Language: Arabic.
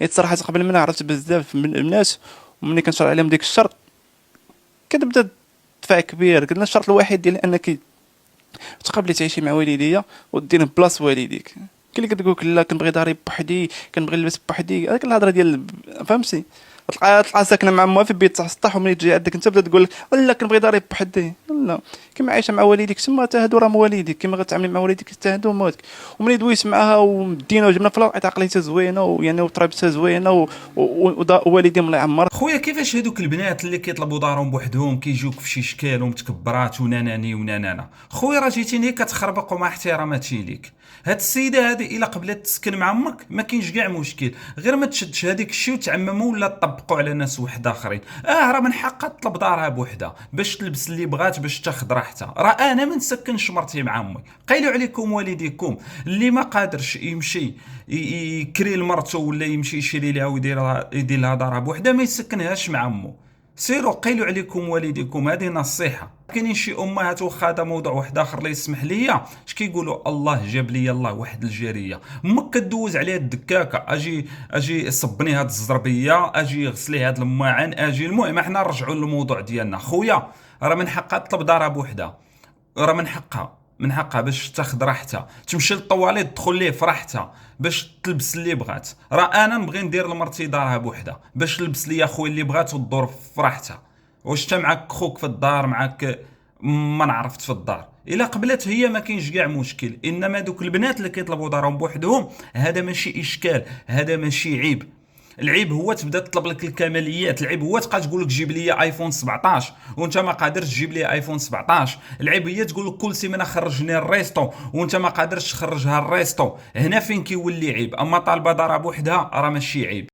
حيت صراحة قبل ما عرفت بزاف من الناس، وملي كنشرح عليهم ديك الشرط كتبدا دفاع كبير. قلنا الشرط الوحيد ديال انك تقابلي تعيشي مع والديا ودير بلاص والديك. كاين اللي كتقولك لا كنبغي داري بوحدي، كنبغي نلبس بوحدي، هذيك الهضره ديال فهمتي. تلقى ساكنه مع امها في بيت تاع السطح، وملي تجي عندك انت بدا تقول لك لا كنبغي داري بوحدي. لا، كيما عايشه مع والديك تما حتى هادو راهم والديك، كيما غتعاملي مع والديك حتى هادو موالدك. وملي دويت معاها ومدينا وجبنا في الوقت عقليتها زوينه، ويعني وتربيتها زوينه ووالدي الله يعمر. خويا كيفاش هادوك البنات اللي كيطلبوا دارهم بوحدهم كيجوك في شي شكال ومتكبرات وناناني ونانانا؟ خويا راه جيتيني كتخربق ومع احتراماتي ليك. هاد السيده هادي الا قبلت تسكن مع امك ما كاينش كاع مشكل، غير ما تشدش هذيك الشيء وتعمموا ولا تطبقوا على ناس واحد اخرين. راه من حقها تطلب دارها بوحدها باش تلبس اللي بغات باش تاخذ راحتها. راه انا ما نسكنش مرتي مع امي، قيلوا عليكم والديكم. اللي ما قادرش يمشي يكري لمرته ولا يمشي يشري لها يدير لها دارها بوحدها ما يسكنهاش مع امه. سيروا قيلوا عليكم والديكم، هذه نصيحه. كاينين شي امهات واخا هذا موضوع واحد اخر لا يسمح ليا، اش كيقولوا؟ الله جاب لي الله واحد الجاريه، امك كدوز عليها الدكاكه، اجي صبني هاد الزربيه، اجي غسلي هاد الماعن، اجي. المهم احنا نرجعوا للموضوع ديالنا. خويا راه من حقها تطلب دارها بوحدها، راه من حقها باش تاخذ راحتها، تمشي للطواليت تدخل ليه في راحتها باش تلبس اللي بغات. راه انا نبغي ندير لمرتي دارها بوحدها باش تلبس ليا خويا اللي بغات وتدور في راحتها. واش انت معاك خوك في الدار، معاك ما نعرفت في الدار، الا قبلت هي ما كاينش كاع مشكل. انما دوك البنات اللي كيطلبوا دارهم بوحدهم هذا ماشي اشكال، هذا ماشي عيب. العيب هو تبدا تطلب لك الكماليات، العيب هو تبقى تقول لك جيب لي ايفون 17 وانت ما قادرش تجيب لي ايفون 17. العيب هي تقول لك كل سيمانه خرجني الريستو وانت ما قادرش تخرجها الريستو. هنا فين كيولي عيب. اما طالبه دارها بوحدها راه ماشي عيب.